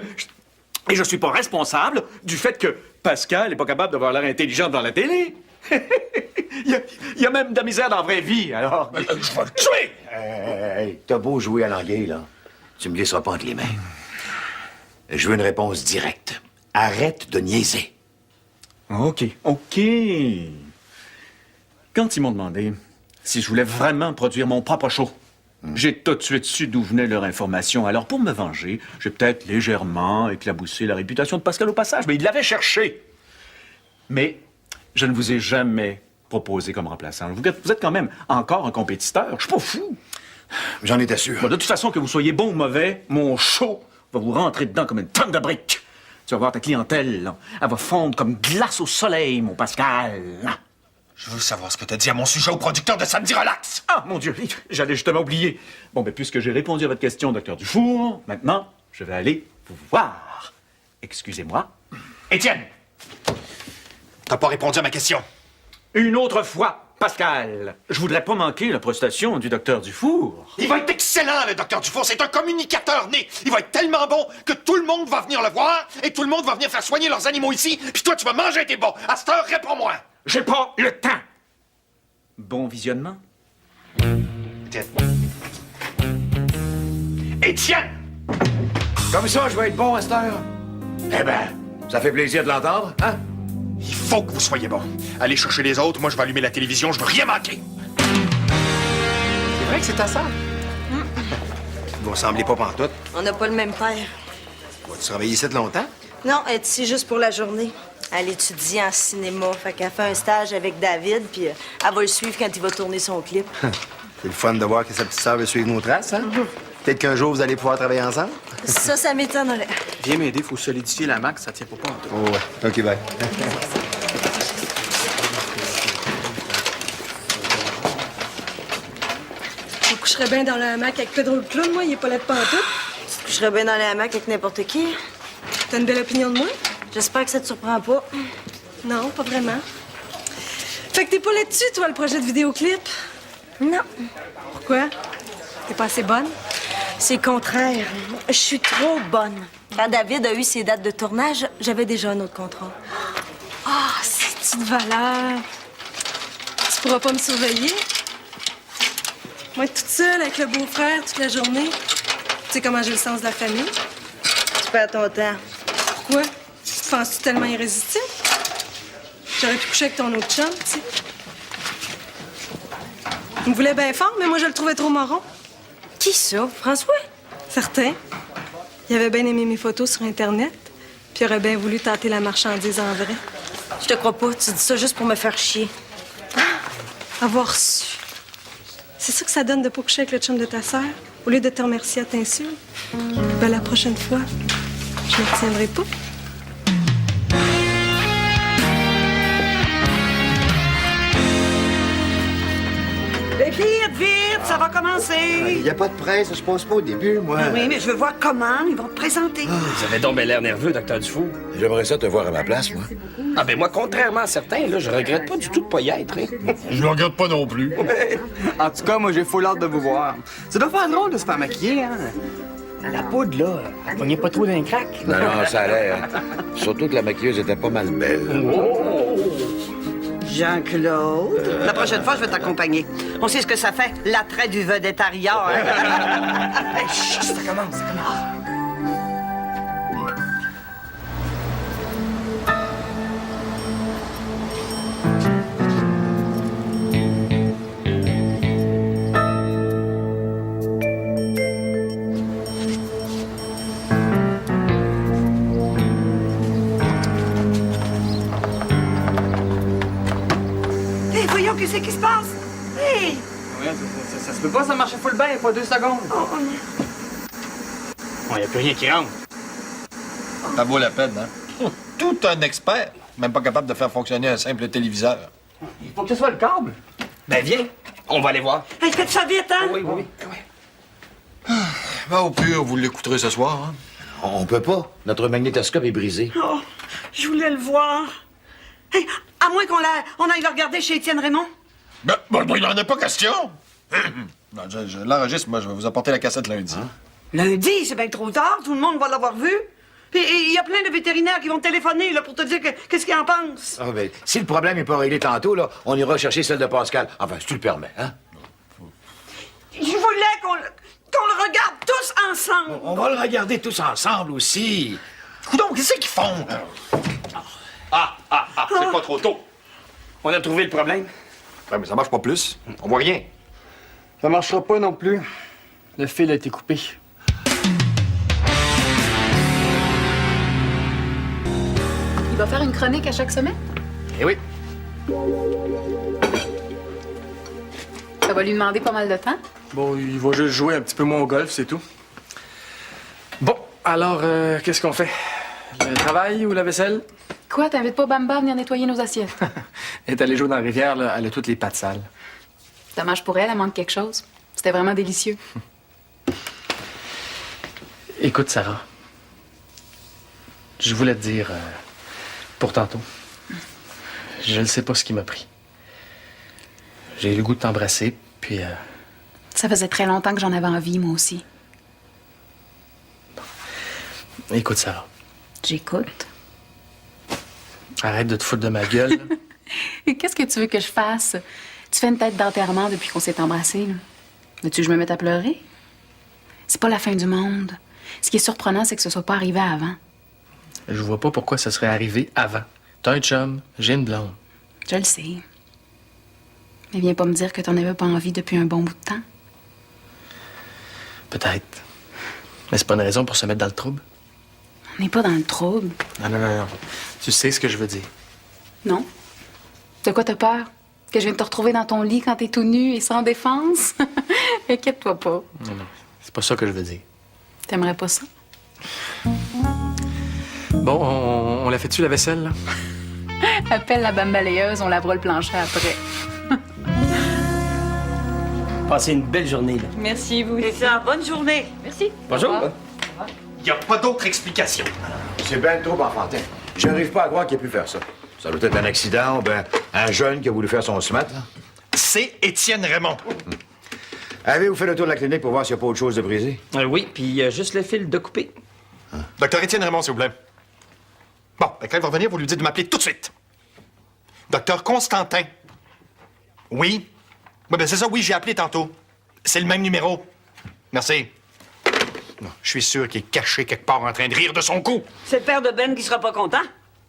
Et je suis pas responsable du fait que Pascal est pas capable d'avoir l'air intelligent devant la télé. il y a même de la misère dans la vraie vie, alors... Je vais le tuer! Hey, t'as beau jouer à l'anguille, là. Tu me laisseras pas entre les mains. Je veux une réponse directe. Arrête de niaiser. OK. Quand ils m'ont demandé si je voulais vraiment produire mon propre show, j'ai tout de suite su d'où venait leur information. Alors, pour me venger, j'ai peut-être légèrement éclaboussé la réputation de Pascal au passage, mais il l'avait cherché. Mais je ne vous ai jamais proposé comme remplaçant. Vous êtes quand même encore un compétiteur. Je suis pas fou. J'en étais sûr. Bon, de toute façon, que vous soyez bon ou mauvais, mon show va vous rentrer dedans comme une tonne de briques. Tu vas voir ta clientèle, là. Elle va fondre comme glace au soleil, mon Pascal. Je veux savoir ce que t'as dit à mon sujet au producteur de Samedi Relax. Ah, mon Dieu, j'allais justement oublier. Bon, ben, puisque j'ai répondu à votre question, docteur Dufour, maintenant, je vais aller vous voir. Excusez-moi. Étienne! T'as pas répondu à ma question. Une autre fois, Pascal. Je voudrais pas manquer la prestation du docteur Dufour. Il va être excellent, le docteur Dufour. C'est un communicateur né. Il va être tellement bon que tout le monde va venir le voir et tout le monde va venir faire soigner leurs animaux ici. Puis toi, tu vas manger tes bons. À cette heure, réponds-moi. J'ai pas le temps. Bon visionnement. Étienne! Comme ça, je vais être bon, Esther. Eh ben, ça fait plaisir de l'entendre, hein? Il faut que vous soyez bon. Allez chercher les autres. Moi, je vais allumer la télévision. Je veux rien manquer. C'est vrai que c'est ta sœur? Vous ressemblez pas pantoute. On n'a pas le même père. Vas-tu travailler ici de longtemps? Non, elle est ici juste pour la journée. Elle étudie en cinéma. Fait qu'elle fait un stage avec David, puis elle va le suivre quand il va tourner son clip. C'est le fun de voir que sa petite sœur veut suivre nos traces, hein? Peut-être qu'un jour, vous allez pouvoir travailler ensemble. Ça m'étonnerait. Viens m'aider, faut solidifier la marque, ça tient pas pantoute. Oh, ouais. OK, bye. Je coucherais bien dans le hamac avec Pedro le clown, moi, il est pas là de pantoute. Je serais bien dans les hamacs avec n'importe qui. T'as une belle opinion de moi? J'espère que ça te surprend pas. Non, pas vraiment. Fait que t'es pas là-dessus, toi, le projet de vidéoclip? Non. Pourquoi? T'es pas assez bonne? C'est le contraire. Je suis trop bonne. Quand David a eu ses dates de tournage, j'avais déjà un autre contrat. Ah, c'est une valeur. Tu pourras pas me surveiller? Moi, être toute seule avec le beau-frère toute la journée. Tu sais comment j'ai le sens de la famille? Tu perds ton temps. Pourquoi? Tu te penses-tu tellement irrésistible? J'aurais pu coucher avec ton autre chum, tu sais. Il me voulait bien fort, mais moi, je le trouvais trop marron. Qui ça? François? Certain. Il avait bien aimé mes photos sur Internet, puis il aurait bien voulu tâter la marchandise en vrai. Je te crois pas. Tu dis ça juste pour me faire chier. Avoir su. C'est ça que ça donne de pas coucher avec le chum de ta sœur? Au lieu de te remercier, à t'insulte? Ben, la prochaine fois, je ne retiendrai pas. Vite, vite, ça va commencer. Il n'y a pas de presse, ça se passe pas au début, moi. Ah oui, mais je veux voir comment ils vont te présenter. Vous avez donc bien l'air nerveux, docteur Dufour. J'aimerais ça te voir à ma place, moi. Ah ben moi, contrairement à certains, là, je regrette pas du tout de pas y être. Hein. Je le regrette pas non plus. En tout cas, moi, j'ai full hâte de vous voir. Ça doit faire drôle de se faire maquiller, hein? La poudre, là, elle pognait pas trop d'un crack. Non, non, ça allait. Hein. Surtout que la maquilleuse était pas mal belle. Jean-Claude, la prochaine fois, je vais t'accompagner. On sait ce que ça fait, l'attrait du vedettariat. Hein? Hey, chut, ça commence, ça commence. Hey, voyons, qu'est-ce qui se passe? Hey! Ouais, ça se peut pas, ça marchait full bien, pas 2 secondes. Bon, y a plus rien qui rentre. Ça vaut la peine, hein? Tout un expert, même pas capable de faire fonctionner un simple téléviseur. Il faut que ce soit le câble. Ben viens, on va aller voir. Hey, faites ça vite, hein? Oui. Ben, au pire, vous l'écouterez ce soir, hein? On peut pas. Notre magnétoscope est brisé. Oh, je voulais le voir. Hey, à moins qu'on aille le regarder chez Étienne Raymond. Ben, il n'en est pas question! Non, je l'enregistre, moi, je vais vous apporter la cassette lundi. Lundi, c'est bien trop tard, tout le monde va l'avoir vu. Puis il y a plein de vétérinaires qui vont téléphoner là, pour te dire qu'est-ce qu'ils en pensent. Ah, ben, si le problème n'est pas réglé tantôt, là, on ira chercher celle de Pascal. Enfin, si tu le permets, hein? Je voulais qu'on le regarde tous ensemble. On va le regarder tous ensemble aussi. Coudonc, qu'est-ce qu'ils font? C'est pas trop tôt. On a trouvé le problème. Ouais, mais ça marche pas plus. On voit rien. Ça marchera pas non plus. Le fil a été coupé. Il va faire une chronique à chaque semaine? Eh oui. Ça va lui demander pas mal de temps. Bon, il va juste jouer un petit peu moins au golf, c'est tout. Bon, alors, qu'est-ce qu'on fait? Le travail ou la vaisselle? Quoi, t'invites pas Bamba à venir nettoyer nos assiettes? Elle est allée jouer dans la rivière, là, elle a toutes les pattes sales. Dommage pour elle, elle manque quelque chose. C'était vraiment délicieux. Écoute, Sarah, je voulais te dire, pour tantôt, je ne sais pas ce qui m'a pris. J'ai eu le goût de t'embrasser, puis... Ça faisait très longtemps que j'en avais envie, moi aussi. Écoute, Sarah. J'écoute. Arrête de te foutre de ma gueule. Là. Et qu'est-ce que tu veux que je fasse? Tu fais une tête d'enterrement depuis qu'on s'est embrassés, là. Veux-tu que je me mette à pleurer? C'est pas la fin du monde. Ce qui est surprenant, c'est que ce soit pas arrivé avant. Je vois pas pourquoi ça serait arrivé avant. T'as un chum, j'ai une blonde. Je le sais. Mais viens pas me dire que t'en avais pas envie depuis un bon bout de temps. Peut-être. Mais c'est pas une raison pour se mettre dans le trouble. On n'est pas dans le trouble. Non. Tu sais ce que je veux dire. Non. De quoi t'as peur? Que je vienne te retrouver dans ton lit quand t'es tout nu et sans défense? Inquiète-toi pas. Non. C'est pas ça que je veux dire. T'aimerais pas ça? Bon, on la fait-tu, la vaisselle, là? Appelle la bonne balayeuse, on lavera le plancher après. Passez une belle journée, là. Merci, vous. C'est ça, bonne journée. Merci. Bonjour. Il n'y a pas d'autre explication. C'est bien trop enfantin. J'arrive pas à croire qu'il ait pu faire ça. Ça doit être un accident ou bien un jeune qui a voulu faire son SMAT, là. C'est Étienne Raymond. Avez-vous fait le tour de la clinique pour voir s'il n'y a pas autre chose de brisé? Oui, puis il y a juste le fil de coupé. Docteur Étienne Raymond, s'il vous plaît. Bon, quand il va revenir, vous lui dites de m'appeler tout de suite. Docteur Constantin. Oui? Oui, ben c'est ça, oui, j'ai appelé tantôt. C'est le même numéro. Merci. Non, je suis sûr qu'il est caché quelque part en train de rire de son coup. C'est le père de Ben qui sera pas content.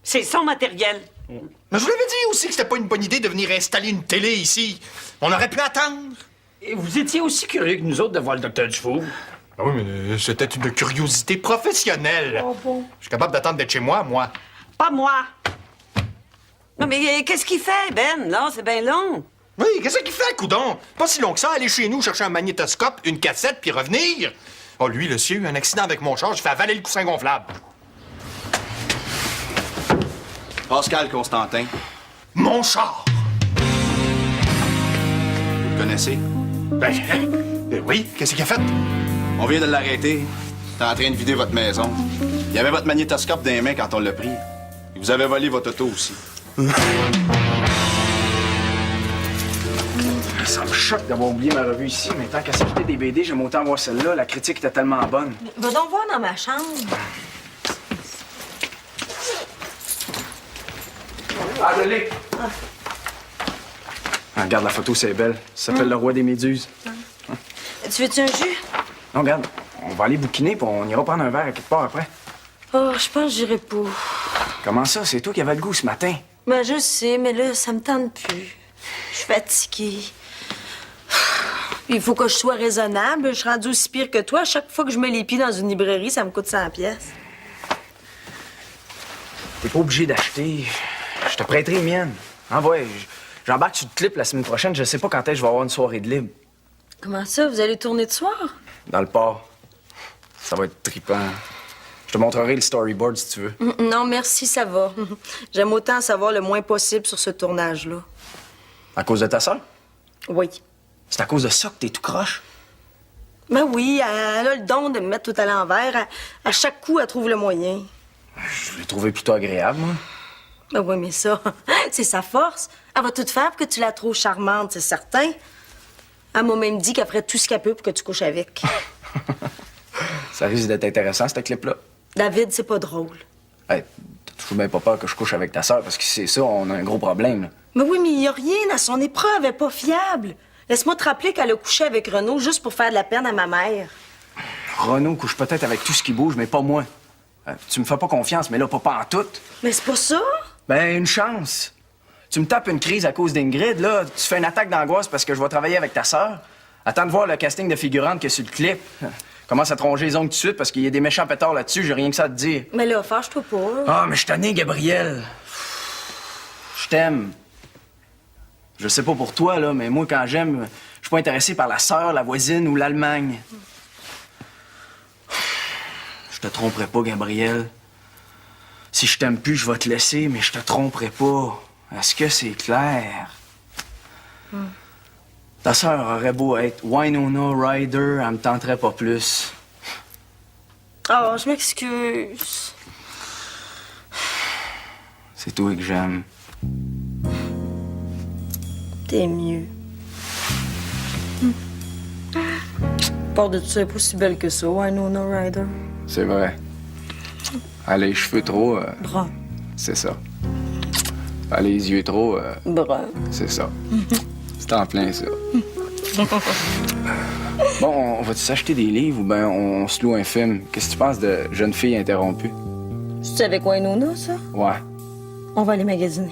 C'est son matériel. Mais je vous l'avais dit aussi que c'était pas une bonne idée de venir installer une télé ici. On aurait pu attendre. Et vous étiez aussi curieux que nous autres de voir le docteur Dufour. Ah oui, mais c'était une curiosité professionnelle. Oh bon? Je suis capable d'attendre d'être chez moi, moi. Pas moi. Non, mais qu'est-ce qu'il fait, Ben, là? C'est bien long. Oui, qu'est-ce qu'il fait, coudon? Pas si long que ça, aller chez nous chercher un magnétoscope, une cassette, puis revenir. Oh, lui, le s'il y a eu un accident avec mon char, je fais avaler le coussin gonflable. Pascal Constantin. Mon char! Vous le connaissez? Ben, oui, qu'est-ce qu'il a fait? On vient de l'arrêter. Il était en train de vider votre maison. Il y avait votre magnétoscope dans les mains quand on l'a pris. Et vous avez volé votre auto aussi. Ça me choque d'avoir oublié ma revue ici, mais tant qu'à s'acheter des BD, j'aime autant voir celle-là. La critique était tellement bonne. Va donc voir dans ma chambre. Ah, je l'ai! Ah, regarde, la photo, c'est belle. Ça s'appelle Le Roi des Méduses. Tu veux-tu un jus? Non, regarde, on va aller bouquiner, puis on ira prendre un verre à quelque part après. Oh, je pense que j'irai pas. Comment ça? C'est toi qui avais le goût ce matin. Ben, je sais, mais là, ça me tente plus. Je suis fatiguée. Il faut que je sois raisonnable. Je suis rendue aussi pire que toi. Chaque fois que je mets les pieds dans une librairie, ça me coûte 100 pièces. T'es pas obligé d'acheter. Je te prêterai les miennes. Ouais, j'embarque sur le clip la semaine prochaine. Je sais pas quand est-ce que je vais avoir une soirée de libre. Comment ça? Vous allez tourner de soir? Dans le port. Ça va être trippant. Je te montrerai le storyboard si tu veux. Non, merci, ça va. J'aime autant en savoir le moins possible sur ce tournage-là. À cause de ta sœur? Oui. C'est à cause de ça que t'es tout croche? Ben oui, elle a le don de me mettre tout à l'envers. À chaque coup, elle trouve le moyen. Je l'ai trouvé plutôt agréable, moi. Ben oui, mais ça, c'est sa force. Elle va tout faire pour que tu la trouves charmante, c'est certain. Elle m'a même dit qu'elle ferait tout ce qu'elle peut pour que tu couches avec. Ça risque d'être intéressant, ce clip-là. David, c'est pas drôle. Hey, t'as toujours bien pas peur que je couche avec ta sœur, parce que si c'est ça, on a un gros problème, là. Mais oui, mais il y a rien à son épreuve, elle est pas fiable. Laisse-moi te rappeler qu'elle a couché avec Renaud juste pour faire de la peine à ma mère. Renaud couche peut-être avec tout ce qui bouge, mais pas moi. Tu me fais pas confiance, mais là, pas en tout. Mais c'est pas ça. Ben, une chance. Tu me tapes une crise à cause d'Ingrid, là. Tu fais une attaque d'angoisse parce que je vais travailler avec ta sœur. Attends de voir le casting de figurante qu'il y a sur le clip. Commence à te ronger les ongles tout de suite parce qu'il y a des méchants pétards là-dessus, j'ai rien que ça à te dire. Mais là, fâche-toi pas. Ah, mais je t'en ai, Gabriel. Je t'aime. Je sais pas pour toi, là, mais moi, quand j'aime, je suis pas intéressé par la sœur, la voisine ou l'Allemagne. Je te tromperai pas, Gabriel. Si je t'aime plus, je vais te laisser, mais je te tromperai pas. Est-ce que c'est clair? Ta sœur aurait beau être Winona Ryder, elle me tenterait pas plus. Oh, je m'excuse. C'est toi que j'aime. T'es mieux. Part de tout ça, elle est pas si belle que ça, Winona Ryder. C'est vrai. Elle a les cheveux trop... Brun. C'est ça. Elle a les yeux trop... Brun. C'est ça. C'est en plein ça. Bon, on va-tu s'acheter des livres ou bien on se loue un film? Qu'est-ce que tu penses de Jeune fille interrompue? C'est avec Winona, ça? Ouais. On va aller magasiner.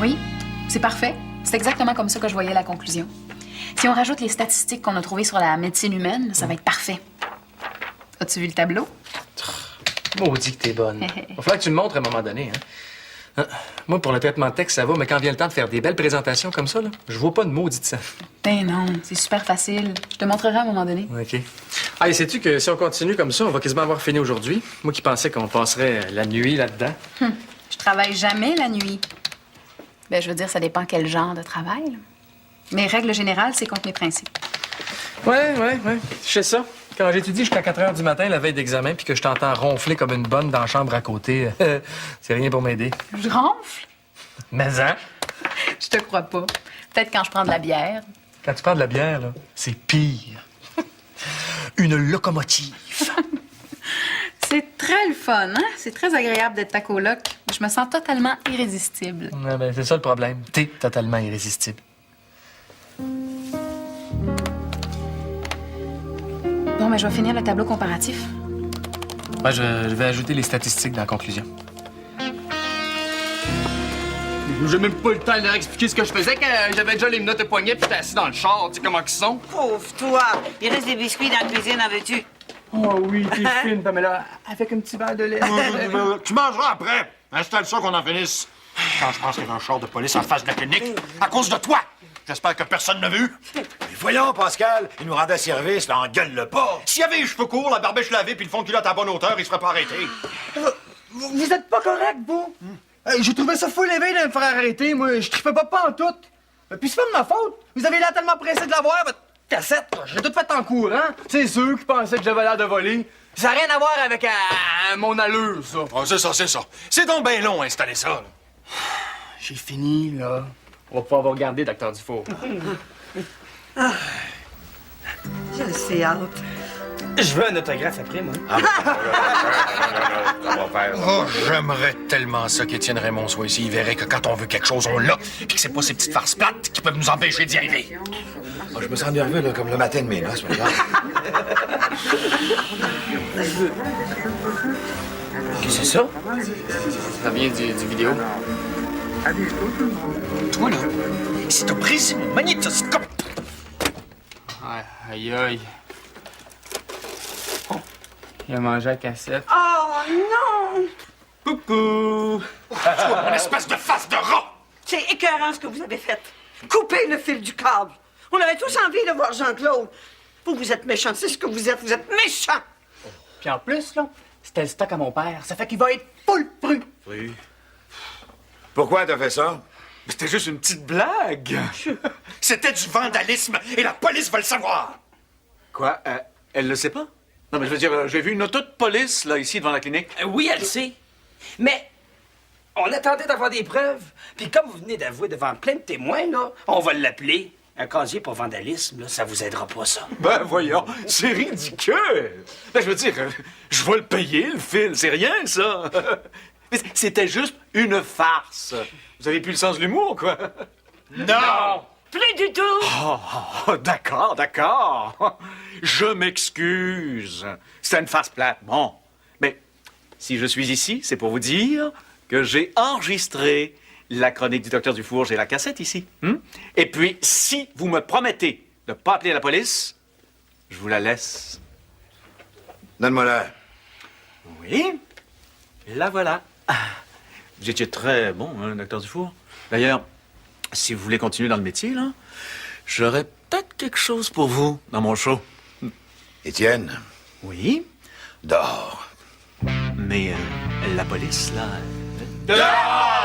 Oui, c'est parfait. C'est exactement comme ça que je voyais la conclusion. Si on rajoute les statistiques qu'on a trouvées sur la médecine humaine, ça va être parfait. As-tu vu le tableau? Maudit que t'es bonne. Il va falloir que tu me montres à un moment donné, hein. Moi, pour le traitement de texte, ça va, mais quand vient le temps de faire des belles présentations comme ça, là, je vois pas de maudit sang. Ben non, c'est super facile. Je te montrerai à un moment donné. OK. Ah, et sais-tu que si on continue comme ça, on va quasiment avoir fini aujourd'hui? Moi qui pensais qu'on passerait la nuit là-dedans. Je travaille jamais la nuit. Ben, je veux dire, ça dépend quel genre de travail, là. Mais règle générale, c'est contre mes principes. Ouais. Je sais ça. Quand j'étudie jusqu'à 4 heures du matin la veille d'examen puis que je t'entends ronfler comme une bonne dans la chambre à côté, c'est rien pour m'aider. Je ronfle? Mais hein? Je te crois pas. Peut-être quand je prends de la bière. Quand tu parles de la bière, là, c'est pire. Une locomotive. C'est très le fun, hein? C'est très agréable d'être ta coloc. Je me sens totalement irrésistible. Ouais, ben, c'est ça le problème. T'es totalement irrésistible. Bon, mais je vais finir le tableau comparatif. Ouais, je vais ajouter les statistiques dans la conclusion. J'ai même pas eu le temps de leur expliquer ce que je faisais quand j'avais déjà les menottes au poignet puis j'étais assis dans le char. Tu sais comment ils sont? Pauvre toi! Il reste des biscuits dans la cuisine, en veux-tu? Oh oui, t'es fine, Pamela. Avec un petit verre de lait. Tu mangeras après. Installe ça qu'on en finisse. Quand je pense qu'il y a un char de police en face de la clinique, à cause de toi. J'espère que personne n'a vu. Mais voyons, Pascal, il nous rendait service, là, engueule-le pas. S'il y avait les cheveux courts, la barbèche lavée puis le fond de culotte à bonne hauteur, il se ferait pas arrêter. Vous êtes pas correct, vous? J'ai trouvé ça full éveillé de me faire arrêter. Moi, je tripais pas en tout. Puis c'est pas de ma faute. Vous avez l'air tellement pressé de l'avoir, votre cassette. J'ai tout fait en courant. C'est ceux qui pensaient que j'avais l'air de voler. Ça n'a rien à voir avec mon allure, ça. Oh, c'est ça. C'est donc bien long, installer ça. Là. J'ai fini, là. On va pouvoir vous regarder, docteur Dufour. Je sais, hâte. Je veux un autographe après, moi. Oh, j'aimerais tellement ça qu'Étienne Raymond soit ici. Il verrait que quand on veut quelque chose, on l'a. Puis que c'est pas ces petites farces plates qui peuvent nous empêcher d'y arriver. Oh, je me sens nerveux, là, comme le matin de mes noces, maintenant. Qu'est-ce que c'est ça? Ça vient du vidéo. Toi, là, si t'as brisé mon magnétoscope... Aïe. Il a mangé la cassette. Oh non! Coucou! Toi, mon espèce de face de rat! C'est écœurant ce que vous avez fait. Coupez le fil du câble. On avait tous envie de voir Jean-Claude. Vous êtes méchant, c'est ce que vous êtes. Vous êtes méchant. Puis en plus, là, c'était le stock à mon père. Ça fait qu'il va être full pru. Oui. Pourquoi t'as fait ça? C'était juste une petite blague. C'était du vandalisme et la police va le savoir! Quoi? Elle le sait pas? Non, mais je veux dire, j'ai vu une auto de police, là, ici, devant la clinique. Oui, elle sait. Mais on attendait d'avoir des preuves. Puis comme vous venez d'avouer devant plein de témoins, là, on va l'appeler. Un casier pour vandalisme, là, ça vous aidera pas, ça. Ben voyons, c'est ridicule. Ben, je veux dire, je vais le payer, le fil, c'est rien, ça. Mais c'était juste une farce. Vous avez plus le sens de l'humour, quoi. Non! Plus du tout. Oh, d'accord. Je m'excuse. C'était une farce plate, bon. Mais si je suis ici, c'est pour vous dire que j'ai enregistré la chronique du docteur Dufour. J'ai la cassette ici. Et puis, si vous me promettez de ne pas appeler la police, je vous la laisse. Donne-moi-la. Oui, la voilà. Vous étiez très bon, hein, docteur Dufour. D'ailleurs, si vous voulez continuer dans le métier, là, j'aurais peut-être quelque chose pour vous dans mon show. Étienne. Oui? Dors. Mais la police, là... Dehors!